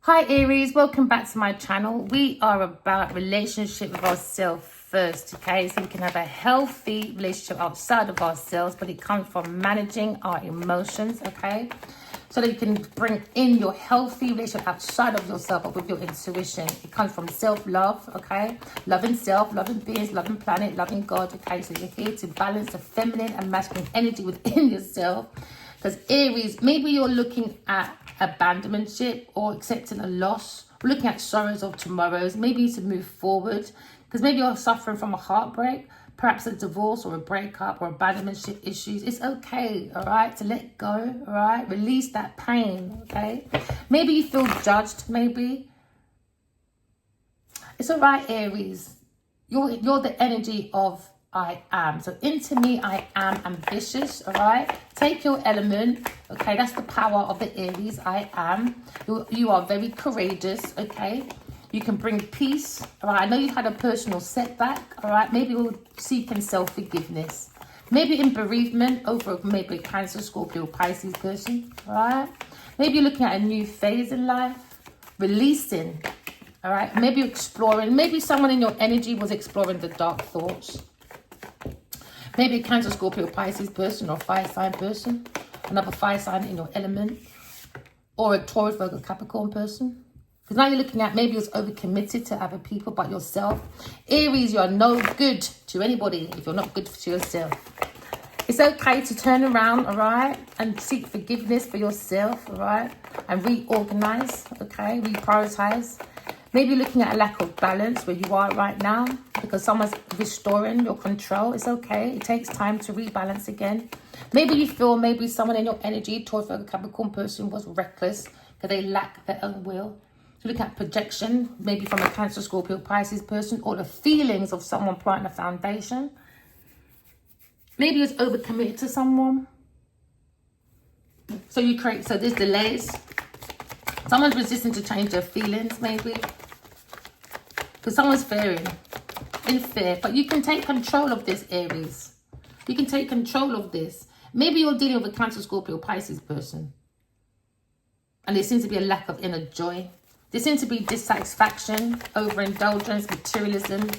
Hi Aries, welcome back to my channel. We are about relationship with ourselves first, okay? So we can have a healthy relationship outside of ourselves, but it comes from managing our emotions, okay? So that you can bring in your healthy relationship outside of yourself, but with your intuition. It comes from self-love, okay? Loving self, loving beings, loving planet, loving God, okay? So you're here to balance the feminine and masculine energy within yourself. Because Aries, maybe you're looking at abandonmentship or accepting a loss. We're looking at sorrows of tomorrows. Maybe you need to move forward because maybe you're suffering from a heartbreak, perhaps a divorce or a breakup or abandonmentship issues. It's okay, all right, to let go, all right? Release that pain, okay? Maybe you feel judged, maybe. It's all right, Aries. You're the energy of I am. So into me, I am ambitious, all right? Take your element, okay? That's the power of the Aries, I am. You are very courageous, okay? You can bring peace, all right? I know you had a personal setback, all right? Maybe you're seeking self-forgiveness. Maybe in bereavement over maybe a Cancer, Scorpio, Pisces person, all right? Maybe you're looking at a new phase in life, releasing, all right? Maybe you're exploring. Maybe someone in your energy was exploring the dark thoughts. Maybe a Cancer, Scorpio, Pisces person or fire sign person. Another fire sign in your element. Or a Taurus, Virgo, Capricorn person. Because now you're looking at maybe you're overcommitted to other people but yourself. Aries, you are no good to anybody if you're not good to yourself. It's okay to turn around, all right? And seek forgiveness for yourself, all right? And reorganize, okay? Reprioritize. Maybe you're looking at a lack of balance where you are right now because someone's restoring your control. It's okay. It takes time to rebalance again. Maybe you feel maybe someone in your energy, Taurus, Virgo, Capricorn person was reckless because they lack their own will. So look at projection, maybe from a Cancer, Scorpio, Pisces person, or the feelings of someone planting a foundation. Maybe it's overcommitted to someone. So there's delays. Someone's resisting to change their feelings, maybe. Because someone's in fear. But you can take control of this, Aries. You can take control of this. Maybe you're dealing with a Cancer, Scorpio, Pisces person. And there seems to be a lack of inner joy. There seems to be dissatisfaction, overindulgence, materialism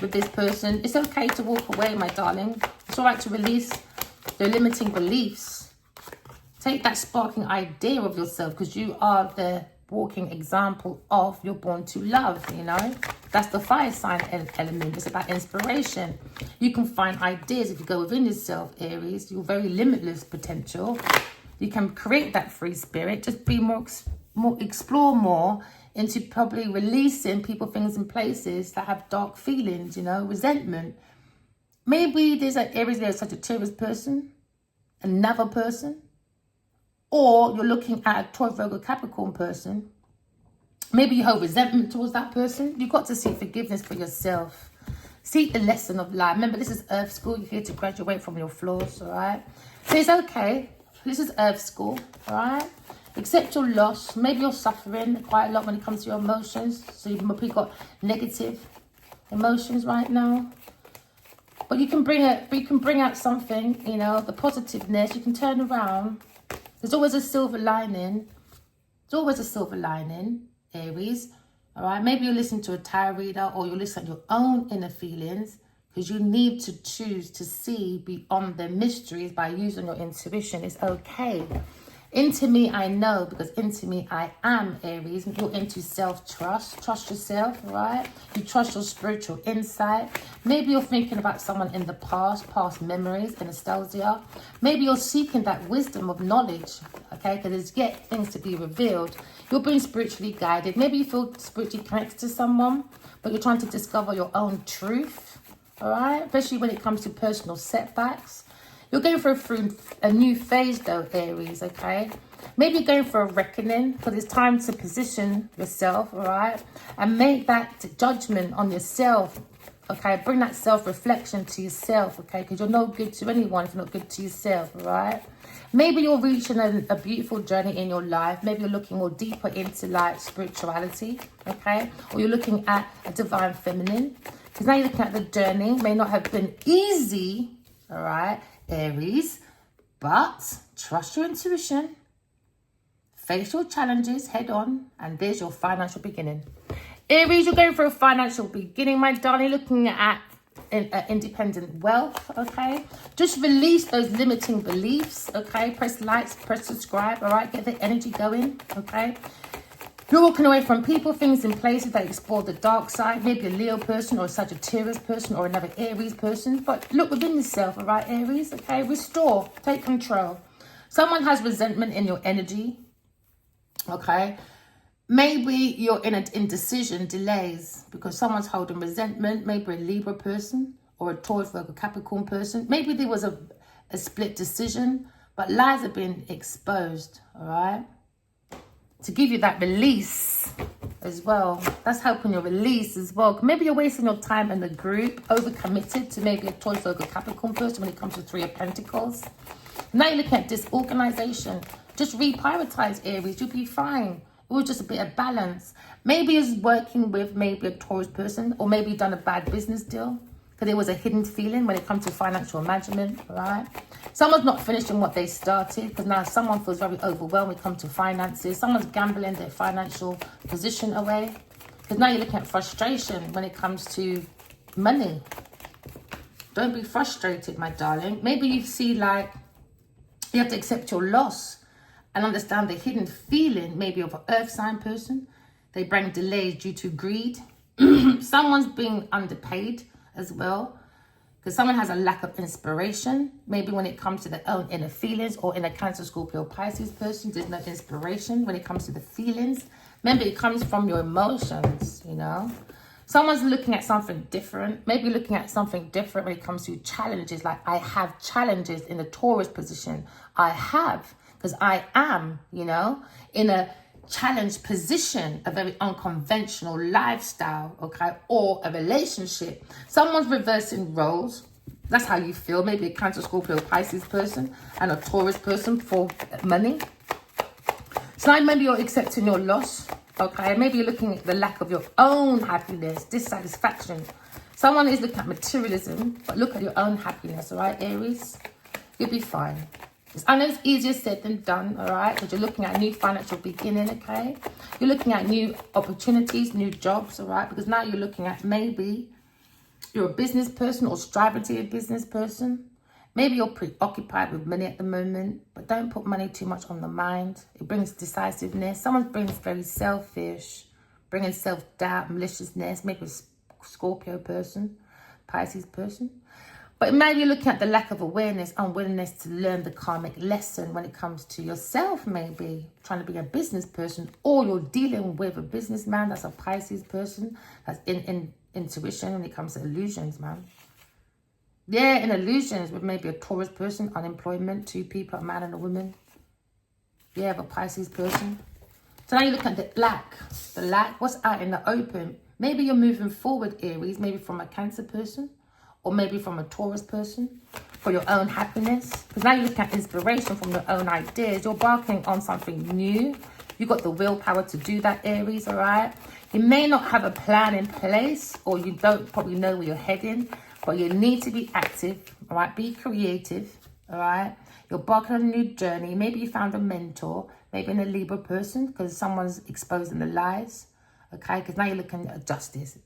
with this person. It's okay to walk away, my darling. It's all right to release the limiting beliefs. Take that sparking idea of yourself because you are the walking example of you're born to love, you know. That's the fire sign element. It's about inspiration. You can find ideas if you go within yourself, Aries. You're very limitless potential. You can create that free spirit. Just be explore more into probably releasing people, things, and places that have dark feelings, you know, resentment. Maybe there's an Aries, there's such a Taurus person, another person. Or you're looking at a Taurus, Virgo, Capricorn person. Maybe you hold resentment towards that person. You've got to seek forgiveness for yourself. Seek the lesson of life. Remember, this is Earth School. You're here to graduate from your flaws, all right? So it's okay. This is Earth School, all right? Accept your loss. Maybe you're suffering quite a lot when it comes to your emotions. So you've probably got negative emotions right now. But you can bring out something, you know, the positiveness. You can turn around. There's always a silver lining. There's always a silver lining, Aries. All right, maybe you're listening to a tarot reader or you're listening to your own inner feelings because you need to choose to see beyond the mysteries by using your intuition. It's okay. Into me, I know, because into me, I am, Aries. You're into self-trust. Trust yourself, right? You trust your spiritual insight. Maybe you're thinking about someone in the past memories and nostalgia. Maybe you're seeking that wisdom of knowledge, okay? Because there's yet things to be revealed. You're being spiritually guided. Maybe you feel spiritually connected to someone, but you're trying to discover your own truth, all right? Especially when it comes to personal setbacks. You're going through a new phase though, Aries, okay? Maybe you're going for a reckoning because it's time to position yourself, all right? And make that judgment on yourself, okay? Bring that self-reflection to yourself, okay? Because you're no good to anyone if you're not good to yourself, all right? Maybe you're reaching a beautiful journey in your life. Maybe you're looking more deeper into like spirituality, okay? Or you're looking at a divine feminine. Because now you're looking at the journey. May not have been easy, all right? Aries, but trust your intuition, Face your challenges head on, and there's your financial beginning. Aries, you're going for a financial beginning, my darling. Looking at independent wealth, okay? Just release those limiting beliefs, okay? Press likes, press subscribe, all right? Get the energy going, okay? You're walking away from people, things, and places that explore the dark side. Maybe a Leo person or a Sagittarius person or another Aries person. But look within yourself, all right, Aries, okay? Restore, take control. Someone has resentment in your energy, okay? Maybe you're in an indecision, delays, because someone's holding resentment. Maybe a Libra person or a Taurus, Virgo, Capricorn person. Maybe there was a split decision, but lies have been exposed, all right? To give you that release as well. That's helping your release as well. Maybe you're wasting your time in the group, overcommitted to maybe a Taurus, Virgo, Capricorn person when it comes to Three of Pentacles. Now you're looking at disorganization. Just reprioritize, Aries. You'll be fine. It was just a bit of balance. Maybe it's working with maybe a Taurus person, or maybe you've done a bad business deal because there was a hidden feeling when it comes to financial management, right? Someone's not finishing what they started because now someone feels very overwhelmed when it comes to finances. Someone's gambling their financial position away because now you're looking at frustration when it comes to money. Don't be frustrated, my darling. Maybe you see like you have to accept your loss and understand the hidden feeling maybe of an earth sign person. They bring delays due to greed. Someone's being underpaid as well because someone has a lack of inspiration. Maybe when it comes to their own inner feelings, or in a Cancer, Scorpio, Pisces person, there's no inspiration when it comes to the feelings. Remember, it comes from your emotions, you know. Someone's looking at something different. Maybe looking at something different when it comes to challenges. Like, I have challenges in the Taurus position. I have, because I am, you know, in a challenged position, a very unconventional lifestyle, okay, or a relationship. Someone's reversing roles. That's how you feel. Maybe a Cancer, Scorpio, Pisces person and a Taurus person for money. So now maybe you're accepting your loss, okay? Maybe you're looking at the lack of your own happiness, dissatisfaction. Someone is looking at materialism, but look at your own happiness, all right, Aries? You'll be fine. I know it's easier said than done, all right? Because you're looking at a new financial beginning, okay? You're looking at new opportunities, new jobs, all right? Because now you're looking at maybe you're a business person or striving to be a business person. Maybe you're preoccupied with money at the moment, but don't put money too much on the mind. It brings decisiveness. Someone brings very selfish, bringing self-doubt, maliciousness. Maybe a Scorpio person, Pisces person. But maybe you're looking at the lack of awareness, unwillingness to learn the karmic lesson when it comes to yourself, maybe trying to be a business person, or you're dealing with a businessman that's a Pisces person that's in intuition when it comes to illusions, man. Yeah, in illusions with maybe a Taurus person, unemployment, two people, a man and a woman. Yeah, of a Pisces person. So now you look at the lack. The lack, what's out in the open? Maybe you're moving forward, Aries, maybe from a Cancer person, or maybe from a Taurus person, for your own happiness. Because now you look at inspiration from your own ideas. You're embarking on something new. You've got the willpower to do that, Aries, all right? You may not have a plan in place, or you don't probably know where you're heading, but you need to be active, all right? Be creative, all right? You're embarking on a new journey. Maybe you found a mentor, maybe in a Libra person, because someone's exposing the lies, okay? Because now you're looking at justice.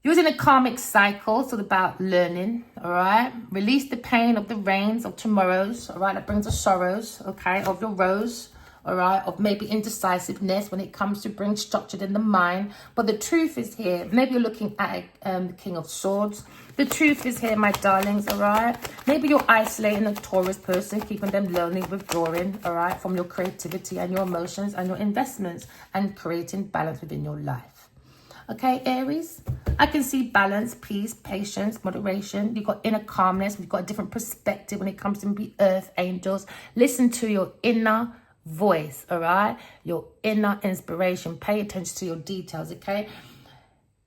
You're in a karmic cycle, so it's about learning, all right? Release the pain of the rains of tomorrows, all right? That brings the sorrows, okay, of your rose, all right? Of maybe indecisiveness when it comes to bring structure in the mind. But the truth is here. Maybe you're looking at the King of Swords. The truth is here, my darlings, all right? Maybe you're isolating a Taurus person, keeping them lonely, withdrawing, all right, from your creativity and your emotions and your investments, and creating balance within your life. Okay, Aries, I can see balance, peace, patience, moderation. You've got inner calmness. You've got a different perspective when it comes to the earth angels. Listen to your inner voice, all right? Your inner inspiration. Pay attention to your details, okay?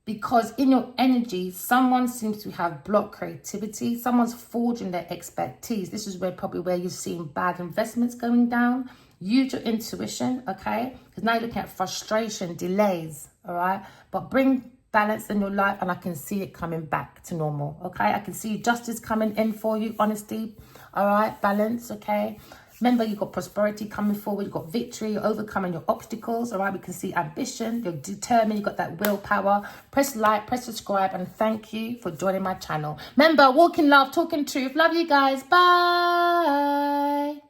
Because in your energy, someone seems to have blocked creativity. Someone's forging their expertise. This is probably where you're seeing bad investments going down. Use your intuition, okay? Because now you're looking at frustration, delays, all right? But bring balance in your life, and I can see it coming back to normal, okay? I can see justice coming in for you, honesty, all right? Balance, okay? Remember, you've got prosperity coming forward. You've got victory. You're overcoming your obstacles. All right, we can see ambition. You're determined. You've got that willpower. Press like, press subscribe, and thank you for joining my channel. Remember, walk in love, talk in truth. Love you guys. Bye.